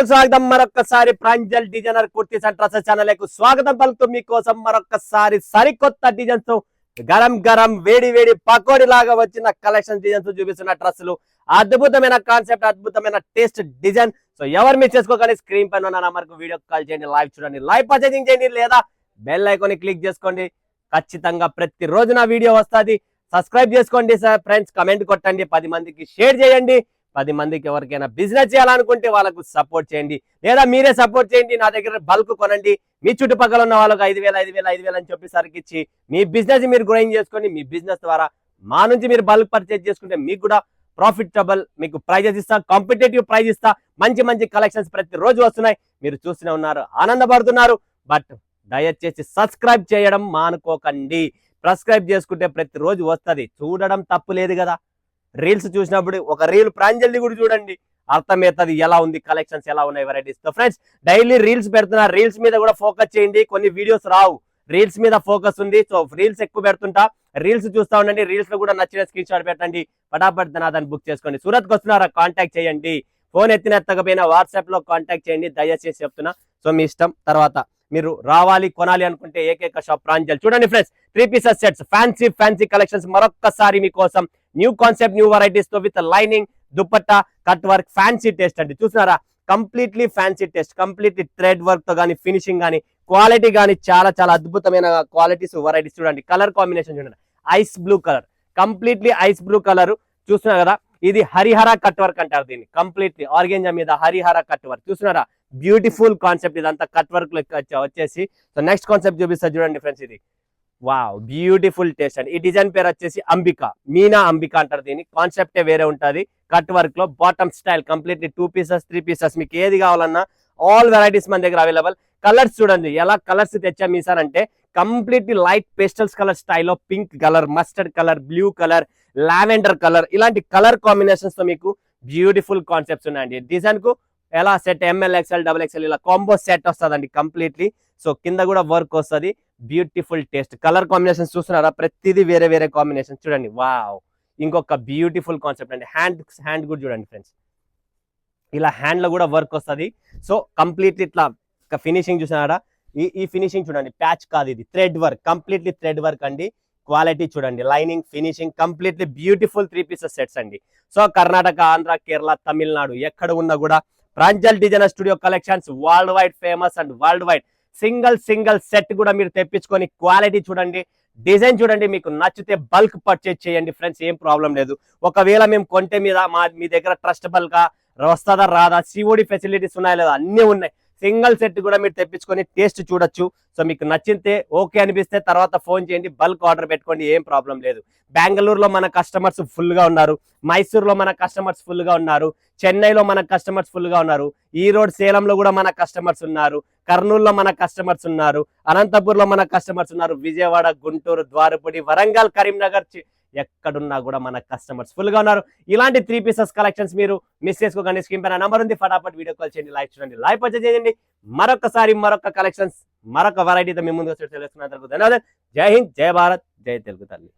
ప్రేక్షకులకు స్వాగతం మరొకసారి Pranjal designer kurtis and dresses channel కు స్వాగతం పలుకుతూ మీకోసం మరొకసారి సరికొత్త డిజైన్స్ తో గరం గరం వేడి వేడి పకోడీ లాగా వచ్చిన కలెక్షన్ డిజైన్స్ చూపిస్తున్న డ్రెస్సులు అద్భుతమైన కాన్సెప్ట్ అద్భుతమైన టేస్ట్ డిజైన్ సో ఎవరు మిస్ చేసుకోకండి స్క్రీన్ పైన ఉన్న నంబర్ కు వీడియో కాల్ చేయండి లైవ్ చూడండి లైవ్ పర్చేసింగ్ చేయండి లేదా బెల్ ఐకాన్ ని క్లిక్ చేసుకోండి ఖచ్చితంగా ప్రతిరోజు నా వీడియో వస్తుంది సబ్స్క్రైబ్ చేసుకోండి సార్ ఫ్రెండ్స్ కమెంట్ కొట్టండి 10 మందికి షేర్ చేయండి 10 మందికి ఎవరికైనా బిజినెస్ చేయాలనుకుంటే వాళ్ళకు సపోర్ట్ చేయండి లేదా మీరే సపోర్ట్ చేయండి నా దగ్గర బల్క్ కొనండి మీ చుట్టుపక్కల ఉన్న వాళ్ళకి 5,000 అని చెప్పి సరికిచ్చి మీ బిజినెస్ మీరు గ్రోయింగ్ చేసుకొని మీ బిజినెస్ ద్వారా మా నుంచి మీరు బల్క్ పర్చేజ్ చేసుకుంటే మీకు కూడా ప్రాఫిటబుల్ మీకు ప్రైజెస్ ఇస్తా కాంపిటేటివ్ ప్రైజ్ ఇస్తా మంచి మంచి కలెక్షన్స్ ప్రతిరోజు వస్తున్నాయి మీరు చూస్తూనే ఉన్నారు ఆనందపడుతున్నారు బట్ దయచేసి సబ్స్క్రైబ్ చేయడం మానుకోకండి సబ్స్క్రైబ్ చేసుకుంటే ప్రతిరోజు వస్తుంది చూడడం తప్పు లేదు కదా రీల్స్ చూసినప్పుడు ఒక రీల్ ప్రాంజల్ది కూడా చూడండి అర్థమవుతుంది ఎలా ఉంది కలెక్షన్స్ ఎలా ఉన్నాయి వెరైటీస్ తో ఫ్రెండ్స్ డైలీ రీల్స్ పెడుతున్నా రీల్స్ మీద కూడా ఫోకస్ చేయండి కొన్ని వీడియోస్ రావు రీల్స్ మీద ఫోకస్ ఉంది సో రీల్స్ ఎక్కువ పెడుతుంటా రీల్స్ చూస్తా ఉండండి రీల్స్ లో కూడా నచ్చిన స్క్రీన్ షాట్ పెట్టండి పటాపట్ దాన్ని బుక్ చేసుకోండి సూరత్ కి వస్తున్నారా కాంటాక్ట్ చేయండి ఫోన్ ఎత్తకపోయినా వాట్సాప్ లో కాంటాక్ట్ చేయండి దయచేసి చెప్తున్నా సో మీ ఇష్టం తర్వాత మీరు రావాలి కొనాలి అనుకుంటే ఏకైక షాప్ ప్రాంజల్ చూడండి friends 3 pieces sets fancy collections మరొకసారి మీకోసం న్యూ కాన్సెప్ట్ న్యూ వెరైటీస్ తో with lining dupatta cut work fancy taste అండి చూస్తున్నారా completely fancy taste completely thread work తో కానీ ఫినిషింగ్ కానీ క్వాలిటీ కానీ చాలా అద్భుతమైన క్వాలిటీస్ వెరైటీస్ చూడండి కలర్ కాంబినేషన్ చూడండి ice blue colour completely ice blue colour చూస్తున్నారు కదా ఇది హరిహర కట్ వర్క్ అంటారు దీన్ని కంప్లీట్లీ ఆర్గెంజా మీద హరిహర కట్ వర్క్ చూస్తున్నారా బ్యూటిఫుల్ కాన్సెప్ట్ ఇదంతా కట్ వర్క్ వచ్చేసి సో నెక్స్ట్ కాన్సెప్ట్ చూపిస్తా చూడండి ఫ్రెండ్స్ ఇది వావ్ బ్యూటిఫుల్ టేస్ట్ అండి ఈ డిజైన్ పేరు వచ్చేసి అంబికా మీనా అంబికా అంటారు దీన్ని కాన్సెప్టే వేరే ఉంటుంది కట్ వర్క్ లో bottom style completely 2 pieces 3 pieces మీకు ఏది కావాలన్నా ఆల్ వెరైటీస్ మన దగ్గర అవైలబుల్ కలర్స్ చూడండి ఎలా కలర్స్ తెచ్చాం సార్ అంటే కంప్లీట్లీ లైట్ పేస్టల్స్ కలర్ స్టైల్లో pink colour mustard colour blue colour lavender colour ఇలాంటి కలర్ కాంబినేషన్స్ తో మీకు బ్యూటిఫుల్ కాన్సెప్ట్స్ ఉన్నాయండి డిజైన్ కు ఎలా సెట్ ML XL XXL ఇలా కాంబో సెట్ వస్తుందండి కంప్లీట్లీ సో కింద కూడా వర్క్ వస్తుంది బ్యూటిఫుల్ టేస్ట్ కలర్ కాంబినేషన్స్ చూస్తున్నారా ప్రతిదీ వేరే కాంబినేషన్ చూడండి వావ్ ఇంకొక బ్యూటిఫుల్ కాన్సెప్ట్ అండి హ్యాండ్ కూడా చూడండి ఫ్రెండ్స్ ఇలా హ్యాండ్ లో కూడా వర్క్ వస్తుంది సో కంప్లీట్లీ ఇట్లా ఫినిషింగ్ చూసినారా ఈ ఫినిషింగ్ చూడండి ప్యాచ్ కాదు ఇది thread work completely thread work అండి క్వాలిటీ చూడండి lining finishing completely beautiful 3 pieces sets అండి సో కర్ణాటక ఆంధ్ర కేరళ తమిళనాడు ఎక్కడ ఉన్నా కూడా Pranjal designer studio collections world wide famous and world wide single set కూడా మీరు తెప్పించుకొని క్వాలిటీ చూడండి డిజైన్ చూడండి మీకు నచ్చితే బల్క్ పర్చేజ్ చేయండి ఫ్రెండ్స్ ఏం ప్రాబ్లం లేదు ఒకవేళ మేము కొంటే మీ దగ్గర ట్రస్టబుల్ గా వస్తుందా రాదా సిఓడి ఫెసిలిటీస్ ఉన్నాయా లేదా అన్ని ఉన్నాయి సింగిల్ సెట్ కూడా మీరు తెప్పించుకొని టేస్ట్ చూడొచ్చు సో మీకు నచ్చితే ఓకే అనిపిస్తే తర్వాత ఫోన్ చేయండి బల్క్ ఆర్డర్ పెట్టుకోండి ఏం ప్రాబ్లం లేదు బెంగళూరులో మన కస్టమర్స్ ఫుల్ గా ఉన్నారు మైసూర్లో మన కస్టమర్స్ ఫుల్ గా ఉన్నారు చెన్నైలో మన కస్టమర్స్ ఫుల్ గా ఉన్నారు ఈరోడ్ సేలంలో కూడా మన కస్టమర్స్ ఉన్నారు కర్నూలులో మన కస్టమర్స్ ఉన్నారు అనంతపూర్లో మన కస్టమర్స్ ఉన్నారు విజయవాడ గుంటూరు ద్వారపుడి వరంగల్ కరీంనగర్ ఎక్కడున్నా కూడా మన కస్టమర్స్ ఫుల్ గా ఉన్నారు ఇలాంటి 3 పీసెస్ కలెక్షన్స్ మీరు మిస్ చేసుకోకండి స్క్రీన్ పైన నంబర్ ఉంది ఫటాఫట్ వీడియో కాల్ చేయండి లైవ్ చూడండి లైవ్ పర్చేజ్ చేయండి మరొకసారి మరొక కలెక్షన్స్ మరొక వెరైటీతో మీ ముందుకు తెలుసుకున్నందుకు ధన్యవాదాలు జై హింద్ జై భారత్ జై తెలుగు తల్లి